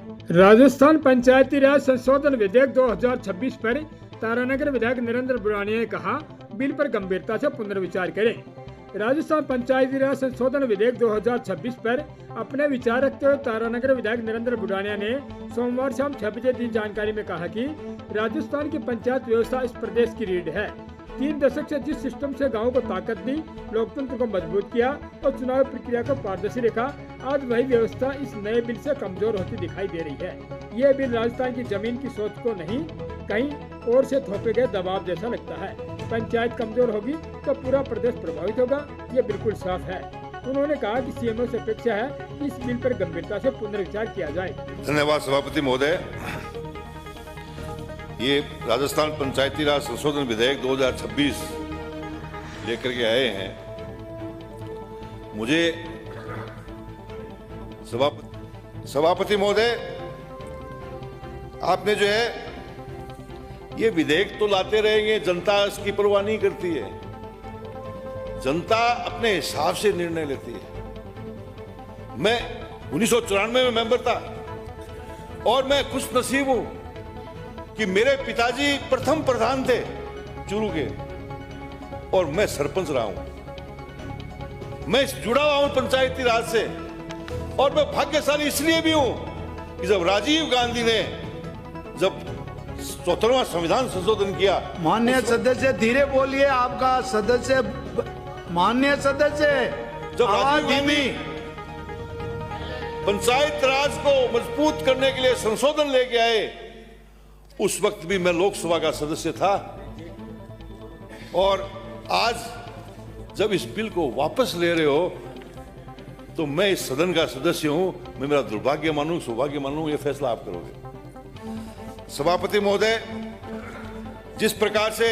राजस्थान पंचायती राज संशोधन विधेयक 2026 पर तारानगर विधायक नरेंद्र बुरानिया ने कहा, बिल पर गंभीरता से पुनर्विचार करें। राजस्थान पंचायती राज संशोधन विधेयक 2026 पर अपने विचार रखते हुए तारानगर विधायक नरेंद्र बुरानिया ने सोमवार शाम 6 बजे दी जानकारी में कहा कि राजस्थान की पंचायत व्यवस्था इस प्रदेश की रीढ़ है। 3 दशक से जिस सिस्टम से गांव को ताकत दी, लोकतंत्र को मजबूत किया और चुनाव प्रक्रिया को पारदर्शी रखा, आज वही व्यवस्था इस नए बिल से कमजोर होती दिखाई दे रही है। यह बिल राजस्थान की जमीन की सोच को नहीं, कहीं और से थोपे गए दबाव जैसा लगता है। पंचायत कमजोर होगी तो पूरा प्रदेश प्रभावित होगा, ये बिल्कुल साफ है। उन्होंने कहा कि सीएमओ से अपेक्षा है कि इस बिल पर गंभीरता से पुनर्विचार किया जाए। धन्यवाद सभापति महोदय। ये राजस्थान पंचायती राज संशोधन विधेयक 2026 लेकर के आए हैं। मुझे सभापति महोदय, आपने जो है ये विधेयक तो लाते रहेंगे, जनता इसकी परवाह नहीं करती है। जनता अपने हिसाब से निर्णय लेती है। मैं 1994 में मेंबर था और मैं खुश नसीब हूं कि मेरे पिताजी प्रथम प्रधान थे चूरू के और मैं सरपंच रहा हूं। मैं जुड़ा हुआ हूं पंचायती राज से और मैं भाग्यशाली इसलिए भी हूं कि जब राजीव गांधी ने जब 74वां संविधान संशोधन किया। माननीय सदस्य धीरे बोलिए, आपका सदस्य माननीय सदस्य जब राजीव गांधी पंचायत राज को मजबूत करने के लिए संशोधन लेके आए, उस वक्त भी मैं लोकसभा का सदस्य था और आज जब इस बिल को वापस ले रहे हो तो मैं इस सदन का सदस्य हूं। मैं मेरा दुर्भाग्य मानूं, सौभाग्य मानूं, यह फैसला आप करोगे। सभापति महोदय, जिस प्रकार से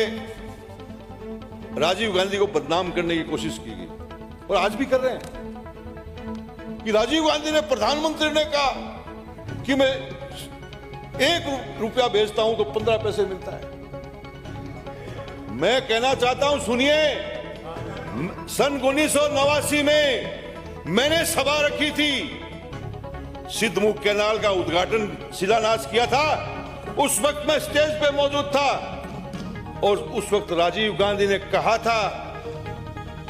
राजीव गांधी को बदनाम करने की कोशिश की गई और आज भी कर रहे हैं कि राजीव गांधी ने, प्रधानमंत्री ने कहा कि मैं 1 रुपया भेजता हूं तो 15 पैसे मिलता है। मैं कहना चाहता हूं, सुनिए, सन 1989 में मैंने सभा रखी थी, सिद्धमुख कैनाल का उद्घाटन शिलान्यास किया था। उस वक्त मैं स्टेज पे मौजूद था और उस वक्त राजीव गांधी ने कहा था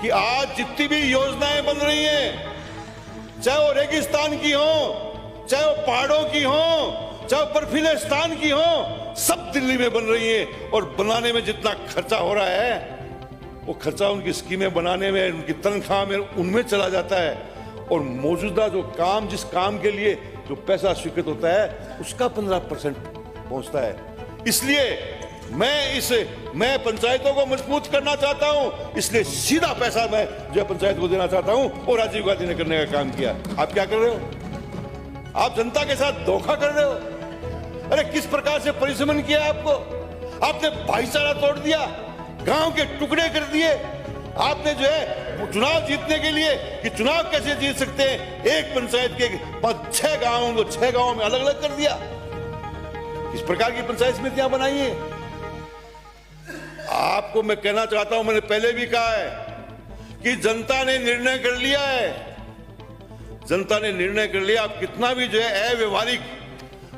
कि आज जितनी भी योजनाएं बन रही हैं, चाहे वो रेगिस्तान की हो, चाहे वो पहाड़ों की हो, चाहे बर्फीले स्थान की हो, सब दिल्ली में बन रही है। और बनाने में जितना खर्चा हो रहा है वो खर्चा उनकी स्कीमें बनाने में, उनकी तनख्वाह में, उनमें चला जाता है और मौजूदा जो काम, जिस काम के लिए जो पैसा स्वीकृत होता है उसका 15% पहुंचता है। इसलिए मैं पंचायतों को मजबूत करना चाहता हूं, इसलिए सीधा पैसा मैं जो पंचायत को देना चाहता हूं और राजीव गांधी ने करने का काम किया। आप क्या कर रहे हो? आप जनता के साथ धोखा कर रहे हो। अरे किस प्रकार से परिश्रम किया आपको? आपने भाईचारा तोड़ दिया, गांव के टुकड़े कर दिए। आपने जो है चुनाव जीतने के लिए कि चुनाव कैसे जीत सकते हैं, एक पंचायत के 5-6 गांवों को 6 गांवों में अलग अलग कर दिया। इस प्रकार की पंचायत समितियां बनाई है। आपको मैं कहना चाहता हूं, मैंने पहले भी कहा है कि जनता ने निर्णय कर लिया है। जनता ने निर्णय कर लिया। आप कितना भी जो है अव्यवहारिक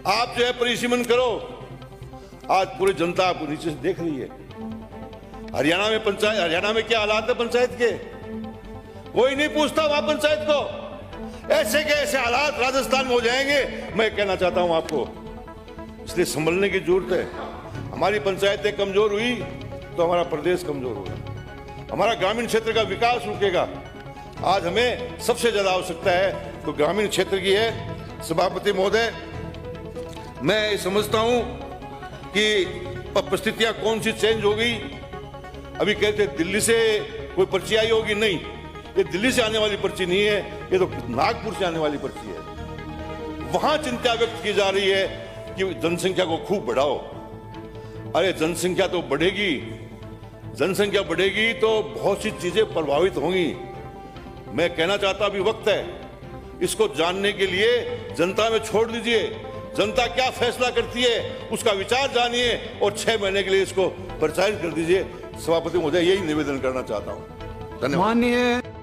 आप जो है परिसीमन करो, आज पूरी जनता आपको नीचे से देख रही है। हरियाणा में क्या हालात है पंचायत के, कोई नहीं पूछता वहां पंचायत को। ऐसे के ऐसे हालात राजस्थान में हो जाएंगे, मैं कहना चाहता हूं आपको। इसलिए संभलने की जरूरत है। हमारी पंचायतें कमजोर हुई तो हमारा प्रदेश कमजोर होगा, हमारा ग्रामीण क्षेत्र का विकास रुकेगा। आज हमें सबसे ज्यादा आवश्यकता है तो ग्रामीण क्षेत्र की है। सभापति महोदय, मैं समझता हूं कि परिस्थितियां कौन सी चेंज हो गई। अभी कहते दिल्ली से कोई पर्ची आई होगी, नहीं, ये दिल्ली से आने वाली पर्ची नहीं है, ये तो नागपुर से आने वाली पर्ची है। वहां चिंता व्यक्त की जा रही है कि जनसंख्या को खूब बढ़ाओ। अरे जनसंख्या तो बढ़ेगी, जनसंख्या बढ़ेगी तो बहुत सी चीजें प्रभावित होंगी। मैं कहना चाहता अभी वक्त है, इसको जानने के लिए जनता में छोड़ दीजिए। जनता क्या फैसला करती है उसका विचार जानिए और 6 महीने के लिए इसको प्रचारित कर दीजिए। सभापति महोदय, यही निवेदन करना चाहता हूं। धन्यवाद।